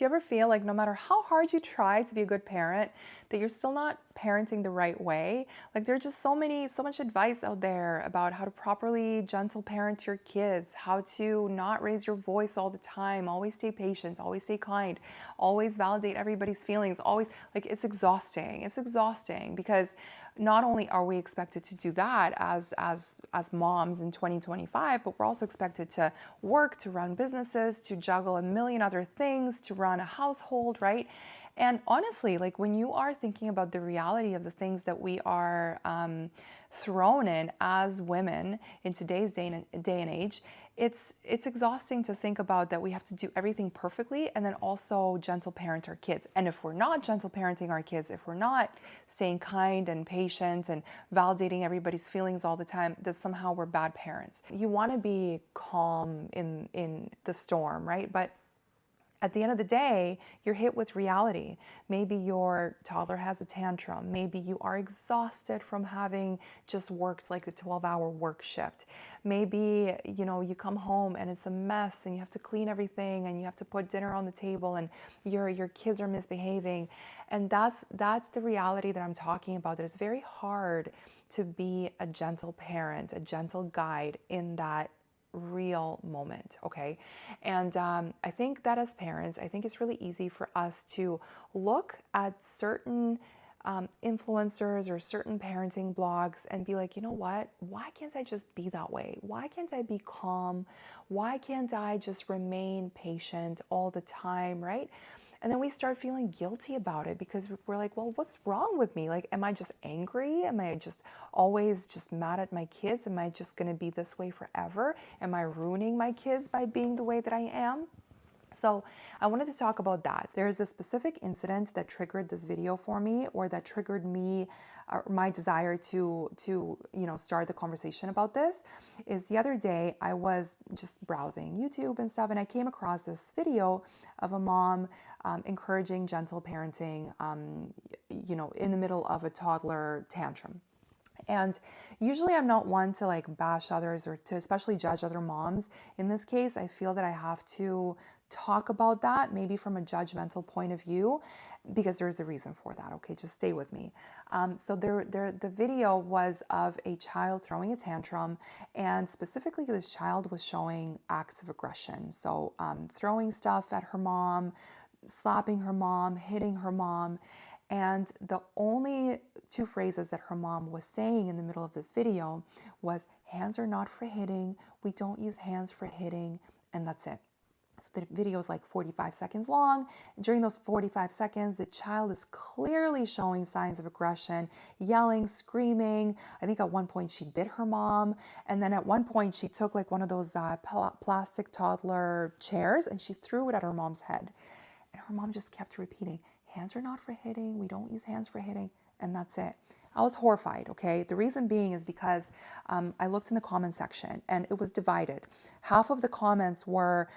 Do you ever feel like no matter how hard you try to be a good parent, that you're still not parenting the right way? Like there's just so much advice out there about how to properly gentle parent your kids, how to not raise your voice all the time, always stay patient, always stay kind, always validate everybody's feelings, always like it's exhausting. It's exhausting because not only are we expected to do that as moms in 2025, but we're also expected to work, to run businesses, to juggle a million other things, to run a household, right? And honestly, like when you are thinking about the reality of the things that we are thrown in as women in today's day and age, it's exhausting to think about that we have to do everything perfectly and then also gentle parent our kids. And if we're not gentle parenting our kids, if we're not staying kind and patient and validating everybody's feelings all the time, that somehow we're bad parents. You want to be calm in the storm, right? But at the end of the day, you're hit with reality. Maybe your toddler has a tantrum. Maybe you are exhausted from having just worked like a 12-hour work shift. Maybe, you come home and it's a mess and you have to clean everything and you have to put dinner on the table and your kids are misbehaving. And that's the reality that I'm talking about. That it's very hard to be a gentle parent, a gentle guide in that real moment, okay? And I think that as parents, I think it's really easy for us to look at certain influencers or certain parenting blogs and be like, you know what? Why can't I just be that way? Why can't I be calm? Why can't I just remain patient all the time, right? And then we start feeling guilty about it because we're like, well, what's wrong with me? Like, am I just angry? Am I just always just mad at my kids? Am I just going to be this way forever? Am I ruining my kids by being the way that I am? So I wanted to talk about that. There's a specific incident that triggered this video for me, or that triggered me, my desire to start the conversation about this. Is the other day I was just browsing YouTube and stuff, and I came across this video of a mom encouraging gentle parenting, in the middle of a toddler tantrum. And usually I'm not one to like bash others or to especially judge other moms. In this case, I feel that I have to talk about that maybe from a judgmental point of view because there's a reason for that. Okay, just stay with me. So the video was of a child throwing a tantrum, and specifically this child was showing acts of aggression. So throwing stuff at her mom, slapping her mom, hitting her mom. And the only two phrases that her mom was saying in the middle of this video was, hands are not for hitting, we don't use hands for hitting, and that's it. So the video is like 45 seconds long. During those 45 seconds, the child is clearly showing signs of aggression, yelling, screaming. I think at one point she bit her mom. And then at one point she took like one of those plastic toddler chairs and she threw it at her mom's head. And her mom just kept repeating, hands are not for hitting, we don't use hands for hitting, and that's it. I was horrified, okay? The reason being is because I looked in the comment section and it was divided. Half of the comments were,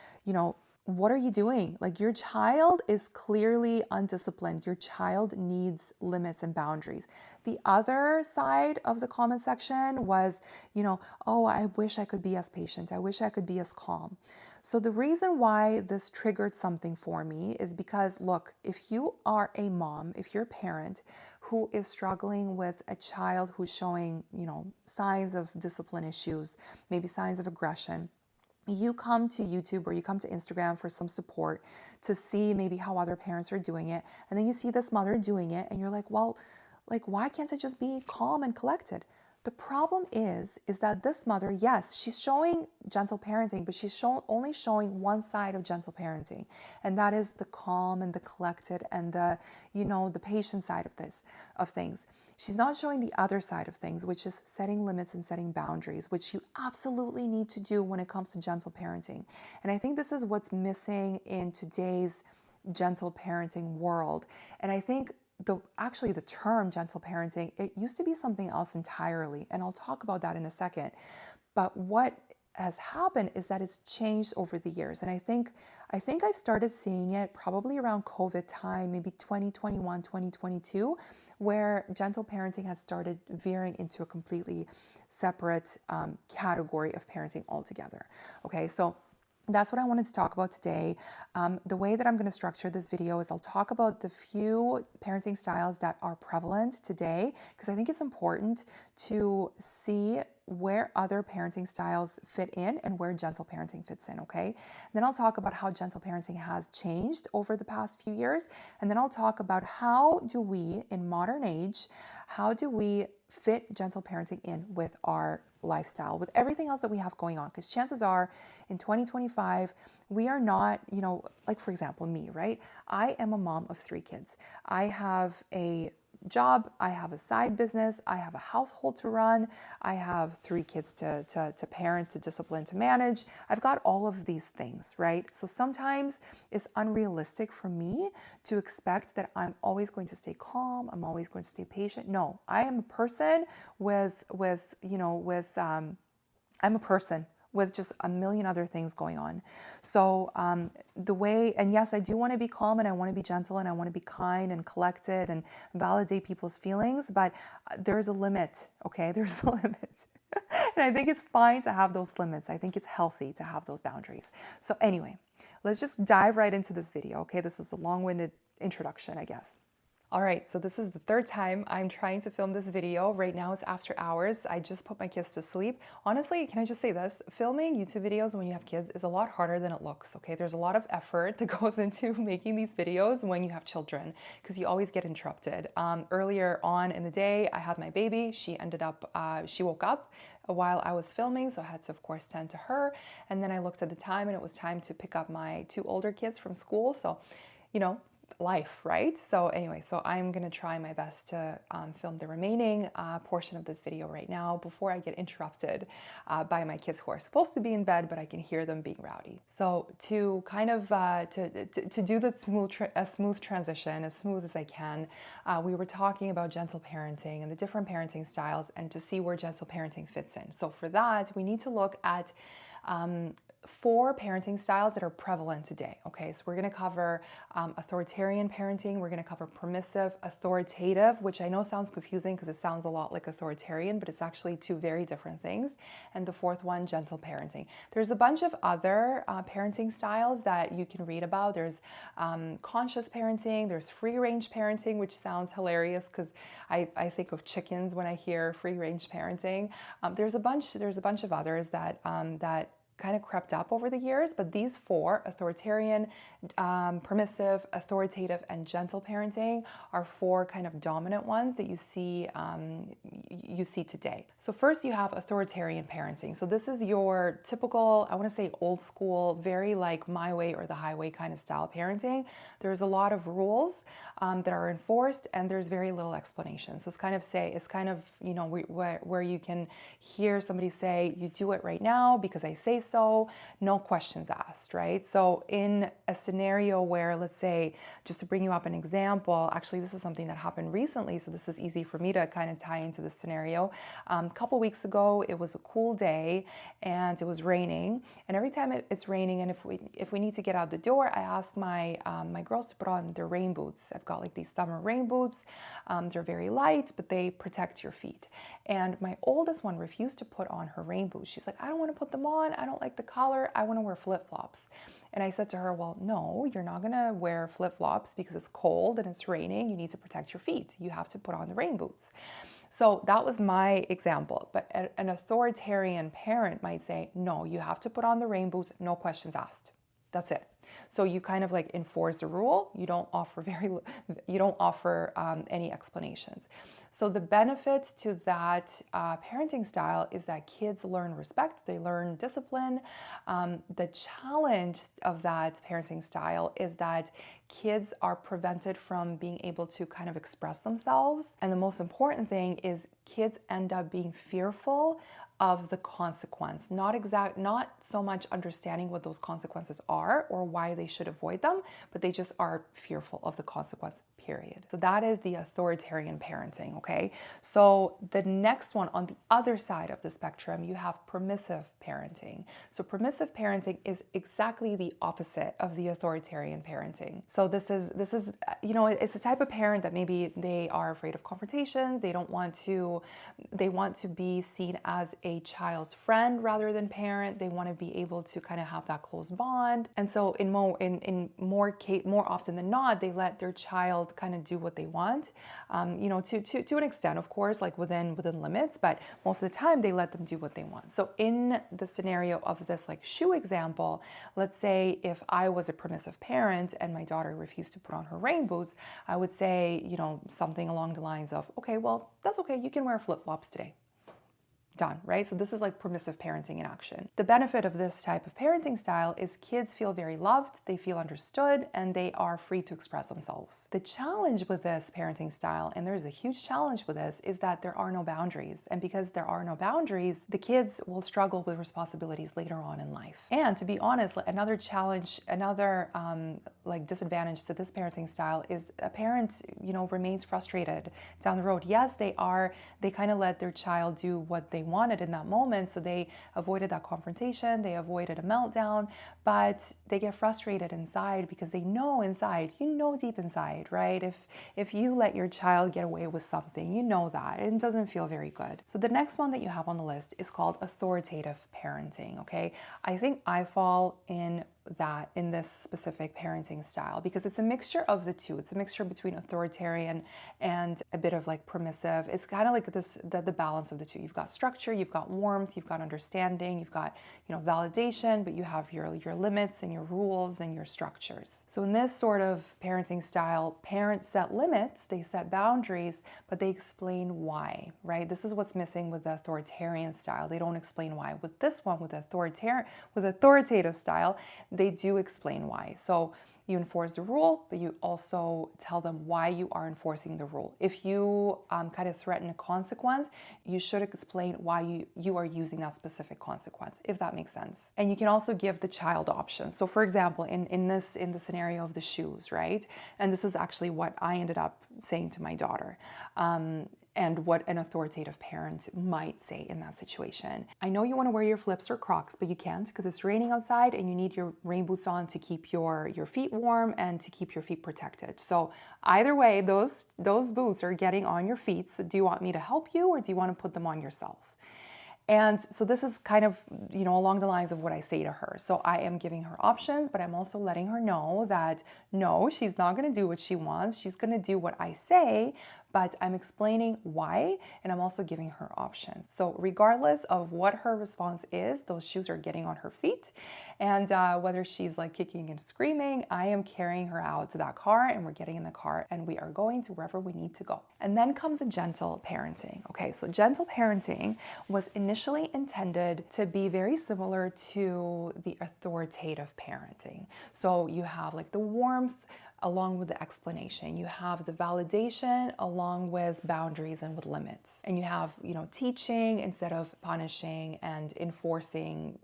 what are you doing? Like, your child is clearly undisciplined. Your child needs limits and boundaries. The other side of the comment section was, oh, I wish I could be as patient. I wish I could be as calm. So the reason why this triggered something for me is because, look, if you are a mom, if you're a parent who is struggling with a child who's showing, signs of discipline issues, maybe signs of aggression, you come to YouTube or you come to Instagram for some support to see maybe how other parents are doing it. And then you see this mother doing it and you're like, well, like, why can't I just be calm and collected? The problem is that this mother, yes, she's showing gentle parenting, but she's only showing one side of gentle parenting. And that is the calm and the collected and the, the patient side of things. She's not showing the other side of things, which is setting limits and setting boundaries, which you absolutely need to do when it comes to gentle parenting. And I think this is what's missing in today's gentle parenting world. And I think actually the term gentle parenting, it used to be something else entirely, and I'll talk about that in a second. But what has happened is that it's changed over the years, and I think I've started seeing it probably around COVID time, maybe 2021, 2022, where gentle parenting has started veering into a completely separate category of parenting altogether. Okay, so That's what I wanted to talk about today. The way that I'm going to structure this video is I'll talk about the few parenting styles that are prevalent today, because I think it's important to see where other parenting styles fit in and where gentle parenting fits in, okay? Then I'll talk about how gentle parenting has changed over the past few years. And then I'll talk about how do we, in modern age, how do we fit gentle parenting in with our lifestyle, with everything else that we have going on? Because chances are in 2025, we are not, like for example, me, right? I am a mom of 3 kids. I have a job, I have a side business, I have a household to run, I have 3 kids to parent, to discipline, to manage. I've got all of these things, right? So sometimes it's unrealistic for me to expect that I'm always going to stay calm, I'm always going to stay patient. No, I am a person I'm a person with just a million other things going on. So and yes, I do want to be calm and I want to be gentle and I want to be kind and collected and validate people's feelings, but there's a limit, okay? There's a limit. And I think it's fine to have those limits. I think it's healthy to have those boundaries. So anyway, let's just dive right into this video, okay? This is a long-winded introduction, I guess. All right, so this is the 3rd time I'm trying to film this video. Right now it's after hours. I just put my kids to sleep. Honestly, can I just say this? Filming YouTube videos when you have kids is a lot harder than it looks, okay? There's a lot of effort that goes into making these videos when you have children, because you always get interrupted. Earlier on in the day, I had my baby. She woke up while I was filming, so I had to, of course, tend to her. And then I looked at the time and it was time to pick up my 2 older kids from school. So, life, right? So anyway, so I'm gonna try my best to film the remaining portion of this video right now before I get interrupted by my kids who are supposed to be in bed, but I can hear them being rowdy. So to kind of to do the smooth transition, as smooth as I can, we were talking about gentle parenting and the different parenting styles, and to see where gentle parenting fits in. So for that, we need to look at 4 parenting styles that are prevalent today. Okay, so we're going to cover authoritarian parenting, we're going to cover permissive, authoritative, which I know sounds confusing because it sounds a lot like authoritarian, but it's actually 2 very different things. And the 4th one, gentle parenting. There's a bunch of other parenting styles that you can read about. There's conscious parenting, there's free range parenting, which sounds hilarious because I think of chickens when I hear free range parenting. There's a bunch of others that kind of crept up over the years, but these 4, authoritarian, permissive, authoritative, and gentle parenting, are 4 kind of dominant ones that you see today. So first you have authoritarian parenting. So this is your typical, I want to say old school, very like my way or the highway kind of style parenting. There's a lot of rules that are enforced, and there's very little explanation. So it's kind of where you can hear somebody say, you do it right now because I say so, no questions asked, right? So in a scenario where, let's say, just to bring you up an example, actually this is something that happened recently, so this is easy for me to kind of tie into this scenario. A couple weeks ago, it was a cool day and it was raining, and every time it's raining and if we need to get out the door, I ask my girls to put on their rain boots. I've got like these summer rain boots. They're very light, but they protect your feet. And my oldest one refused to put on her rain boots. She's like, I don't want to put them on. I don't like the color. I want to wear flip-flops. And I said to her, well, no, you're not going to wear flip-flops because it's cold and it's raining. You need to protect your feet. You have to put on the rain boots. So that was my example. But an authoritarian parent might say, no, you have to put on the rain boots, no questions asked. That's it. So you kind of like enforce the rule. You don't offer any explanations. So the benefits to that parenting style is that kids learn respect, they learn discipline. The challenge of that parenting style is that kids are prevented from being able to kind of express themselves. And the most important thing is kids end up being fearful of the consequence, not so much understanding what those consequences are or why they should avoid them, but they just are fearful of the consequence, period. So that is the authoritarian parenting, okay? So the next one on the other side of the spectrum, you have permissive parenting. So permissive parenting is exactly the opposite of the authoritarian parenting. So this is it's a type of parent that maybe they are afraid of confrontations, they want to be seen as a child's friend rather than parent. They want to be able to kind of have that close bond. And so in more often than not, they let their child kind of do what they want, to an extent, of course, like within limits, but most of the time they let them do what they want. So in the scenario of this like shoe example, let's say if I was a permissive parent and my daughter refused to put on her rain boots, I would say, something along the lines of, okay, well, that's okay, you can wear flip-flops today. Done, right? So this is like permissive parenting in action. The benefit of this type of parenting style is kids feel very loved, they feel understood, and they are free to express themselves. The challenge with this parenting style, and there's a huge challenge with this, is that there are no boundaries. And because there are no boundaries, the kids will struggle with responsibilities later on in life. And to be honest, another challenge, like disadvantage to this parenting style is a parent, remains frustrated down the road. Yes, they kind of let their child do what they wanted in that moment, so they avoided that confrontation, they avoided a meltdown, but they get frustrated inside because they know inside, deep inside, right? If you let your child get away with something, that it doesn't feel very good. So the next one that you have on the list is called authoritative parenting, okay? I think I fall in this specific parenting style because it's a mixture of the two. It's a mixture between authoritarian and a bit of like permissive. It's kind of like the balance of the two. You've got structure, you've got warmth, you've got understanding, you've got validation, but you have your limits and your rules and your structures. So in this sort of parenting style, parents set limits, they set boundaries, but they explain why, right? This is what's missing with the authoritarian style. They don't explain why. With this one, with authoritative style, they do explain why. So you enforce the rule, but you also tell them why you are enforcing the rule. If you kind of threaten a consequence, you should explain why you are using that specific consequence, if that makes sense. And you can also give the child options. So for example, in the scenario of the shoes, right? And this is actually what I ended up saying to my daughter. And what an authoritative parent might say in that situation. I know you want to wear your flips or Crocs, but you can't because it's raining outside and you need your rain boots on to keep your feet warm and to keep your feet protected. So either way, those boots are getting on your feet. So do you want me to help you or do you want to put them on yourself? And so this is kind of, along the lines of what I say to her. So I am giving her options, but I'm also letting her know that no, she's not going to do what she wants. She's going to do what I say, but I'm explaining why, and I'm also giving her options. So regardless of what her response is, those shoes are getting on her feet. And whether she's like kicking and screaming, I am carrying her out to that car and we're getting in the car and we are going to wherever we need to go. And then comes a gentle parenting. Okay, so gentle parenting was initially intended to be very similar to the authoritative parenting. So you have like the warmth along with the explanation. You have the validation along with boundaries and with limits. And you have, teaching instead of punishing and enforcing,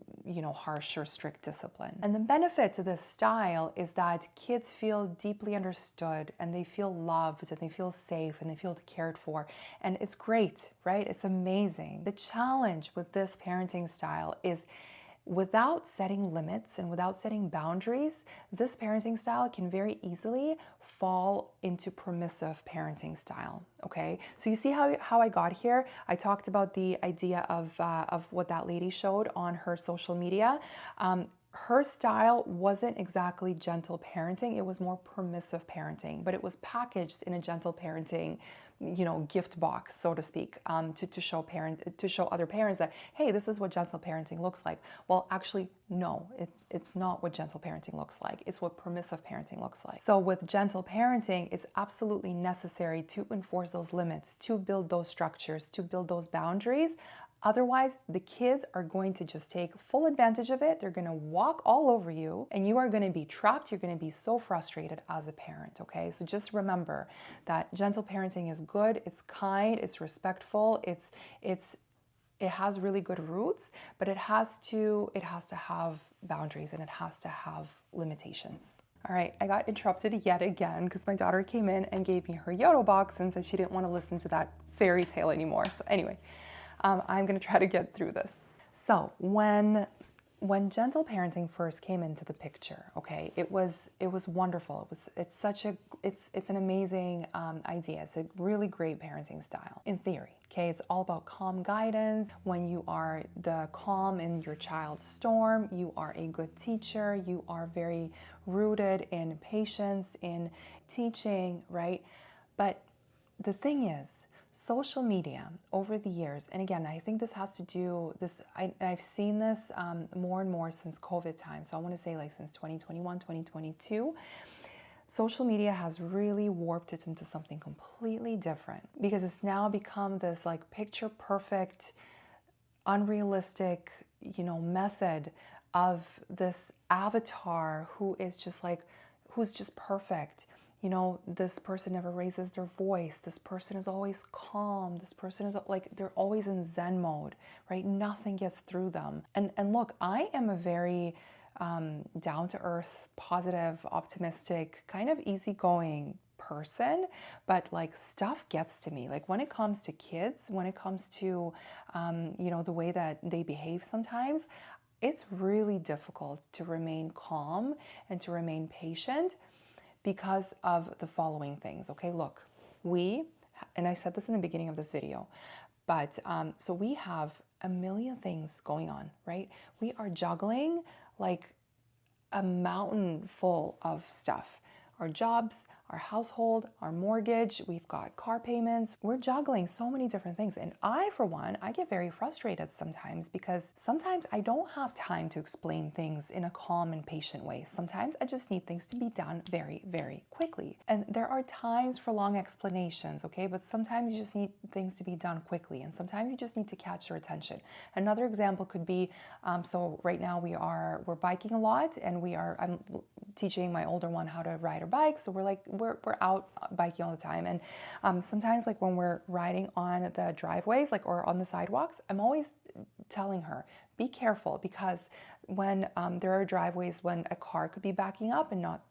harsh or strict discipline. And the benefit to this style is that kids feel deeply understood and they feel loved and they feel safe and they feel cared for. And it's great, right? It's amazing. The challenge with this parenting style is without setting limits and without setting boundaries, this parenting style can very easily fall into permissive parenting style, okay? So you see how I got here? I talked about the idea of what that lady showed on her social media. Her style wasn't exactly gentle parenting, it was more permissive parenting, but it was packaged in a gentle parenting gift box, so to speak, to show other parents that, hey, this is what gentle parenting looks like. Well, actually, no, it's not what gentle parenting looks like. It's what permissive parenting looks like. So with gentle parenting, it's absolutely necessary to enforce those limits, to build those structures, to build those boundaries. Otherwise, the kids are going to just take full advantage of it. They're going to walk all over you and you are going to be trapped. You're going to be so frustrated as a parent, okay? So just remember that gentle parenting is good, it's kind, it's respectful, it's it has really good roots, but it has to have boundaries and it has to have limitations. All right, I got interrupted yet again because my daughter came in and gave me her Yodo box and said she didn't want to listen to that fairy tale anymore. So anyway, I'm going to try to get through this. So when gentle parenting first came into the picture, okay, it was wonderful. It's an amazing idea. It's a really great parenting style in theory. Okay, it's all about calm guidance. When you are the calm in your child's storm, you are a good teacher. You are very rooted in patience, in teaching, right? But the thing is, social media over the years, and again, I think this has to do this. I've seen this more and more since COVID time. So I want to say like since 2021, 2022. Social media has really warped it into something completely different because it's now become this like picture perfect, unrealistic, method of this avatar who's just perfect. This person never raises their voice. This person is always calm. This person is like, they're always in Zen mode, right? Nothing gets through them. And look, I am a very down-to-earth, positive, optimistic, kind of easygoing person, but like stuff gets to me. Like when it comes to kids, when it comes to, the way that they behave sometimes, it's really difficult to remain calm and to remain patient because of the following things. Okay, look, and I said this in the beginning of this video, but so we have a million things going on, right? We are juggling like a mountain full of stuff. Our jobs, our household, our mortgage, we've got car payments. We're juggling so many different things. And I, for one, I get very frustrated sometimes because sometimes I don't have time to explain things in a calm and patient way. Sometimes I just need things to be done very, very quickly. And there are times for long explanations, okay? But sometimes you just need things to be done quickly. And sometimes you just need to catch their attention. Another example could be, so right now we're biking a lot and I'm teaching my older one how to ride her bike. So we're out biking all the time. And sometimes like when we're riding on the driveways, like, or on the sidewalks, I'm always telling her, be careful, because when there are driveways when a car could be backing up and not,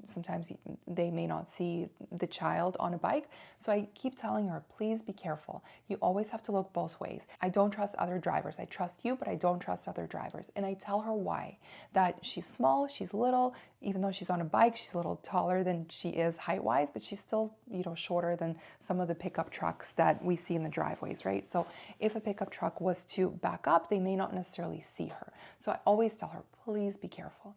sometimes they may not see the child on a bike. So I keep telling her, please be careful. You always have to look both ways. I don't trust other drivers. I trust you, but I don't trust other drivers. And I tell her why. That she's small, she's little, even though she's on a bike, she's a little taller than she is height-wise, but she's still, shorter than some of the pickup trucks that we see in the driveways, right? So if a pickup truck was to back up, they may not necessarily see her. So I always tell her, please be careful.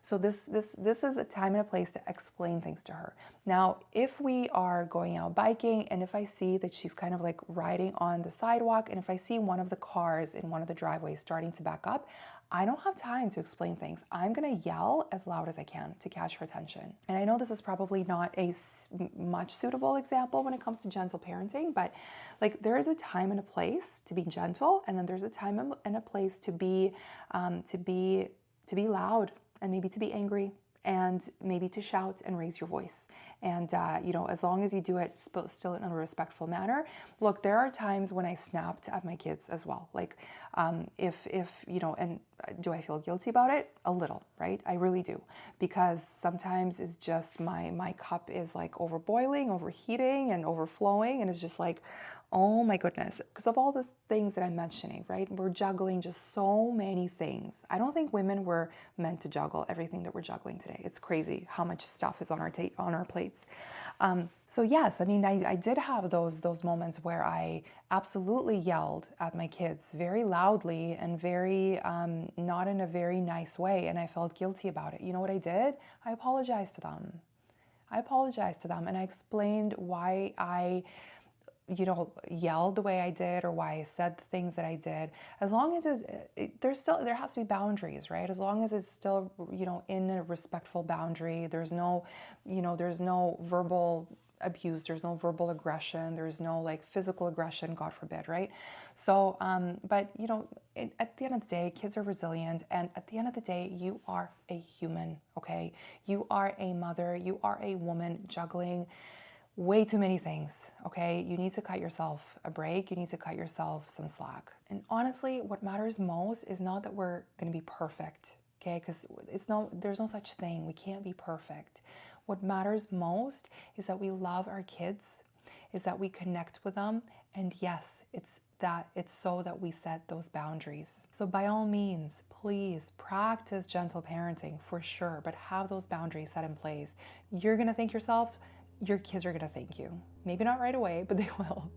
So this is a time and a place to explain things to her. Now, if we are going out biking and if I see that she's kind of like riding on the sidewalk and if I see one of the cars in one of the driveways starting to back up, I don't have time to explain things. I'm gonna yell as loud as I can to catch her attention. And I know this is probably not a much suitable example when it comes to gentle parenting, but like there is a time and a place to be gentle, and then there's a time and a place to be loud, and maybe to be angry, and maybe to shout and raise your voice. And, as long as you do it still in a respectful manner. Look, there are times when I snapped at my kids as well. Like, and do I feel guilty about it? A little, right? I really do. Because sometimes it's just my cup is like overboiling, overheating, and overflowing. And it's just like, oh my goodness, because of all the things that I'm mentioning, right? We're juggling just so many things. I don't think women were meant to juggle everything that we're juggling today. It's crazy how much stuff is on our plates. So yes, I mean, I did have those moments where I absolutely yelled at my kids very loudly and very not in a very nice way, and I felt guilty about it. You know what I did? I apologized to them. And I explained why I yelled the way I did or why I said the things that I did. As long as there has to be boundaries, right? As long as it's still, in a respectful boundary, there's no verbal abuse, there's no verbal aggression, there's no like physical aggression, God forbid, right? So, but at the end of the day, kids are resilient, and at the end of the day, you are a human, okay? You are a mother, you are a woman juggling way too many things, okay? You need to cut yourself a break. You need to cut yourself some slack. And honestly, what matters most is not that we're going to be perfect, okay? Because there's no such thing. We can't be perfect. What matters most is that we love our kids, is that we connect with them. And yes, it's so that we set those boundaries. So by all means, please practice gentle parenting for sure, but have those boundaries set in place. You're going to thank yourself. Your kids are going to thank you. Maybe not right away, but they will.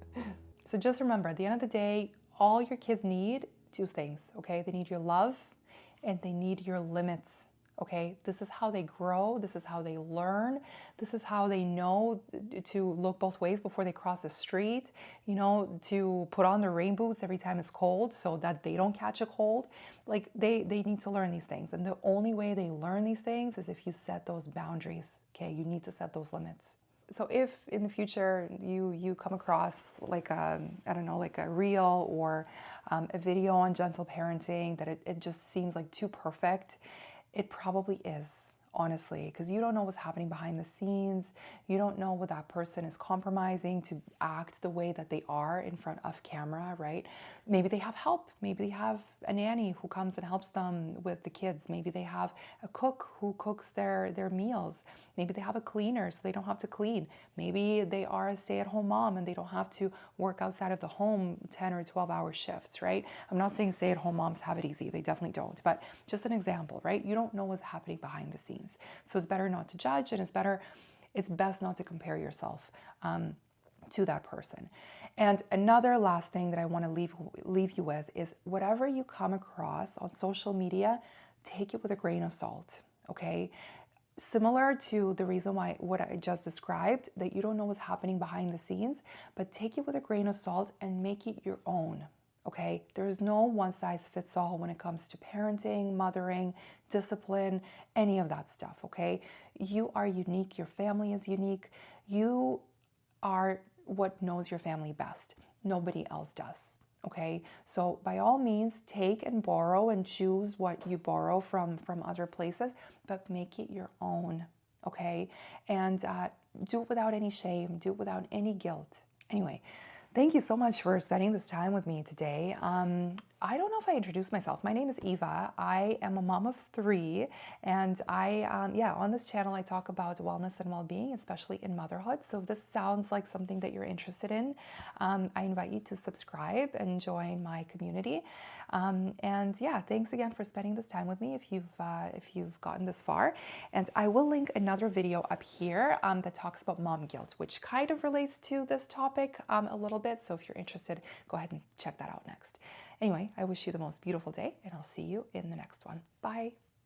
So just remember, at the end of the day, all your kids need two things, okay? They need your love and they need your limits, okay? This is how they grow. This is how they learn. This is how they know to look both ways before they cross the street, you know, to put on their rain boots every time it's cold so that they don't catch a cold. Like they need to learn these things. And the only way they learn these things is if you set those boundaries, okay? You need to set those limits. So if in the future you come across like a reel or a video on gentle parenting that it just seems like too perfect, it probably is, honestly, because you don't know what's happening behind the scenes. You don't know what that person is compromising to act the way that they are in front of camera, right? Maybe they have help. Maybe they have a nanny who comes and helps them with the kids. Maybe they have a cook who cooks their meals. Maybe they have a cleaner so they don't have to clean. Maybe they are a stay-at-home mom and they don't have to work outside of the home 10 or 12-hour shifts, right? I'm not saying stay-at-home moms have it easy. They definitely don't. But just an example, right? You don't know what's happening behind the scenes. So it's better not to judge, and it's best not to compare yourself to that person. And another last thing that I want to leave you with is whatever you come across on social media, take it with a grain of salt, okay? Similar to the reason why what I just described, that you don't know what's happening behind the scenes, but take it with a grain of salt and make it your own. Okay, there's no one size fits all when it comes to parenting, mothering, discipline, any of that stuff. Okay, you are unique. Your family is unique. You are what knows your family best. Nobody else does. Okay, so by all means, take and borrow and choose what you borrow from other places, but make it your own. Okay, and do it without any shame. Do it without any guilt. Anyway. Thank you so much for spending this time with me today. I don't know if I introduced myself. My name is Eva. I am a mom of 3, and on this channel I talk about wellness and well-being, especially in motherhood. So if this sounds like something that you're interested in, I invite you to subscribe and join my community. Thanks again for spending this time with me if you've gotten this far. And I will link another video up here that talks about mom guilt, which kind of relates to this topic a little bit. So if you're interested, go ahead and check that out next. Anyway, I wish you the most beautiful day, and I'll see you in the next one. Bye.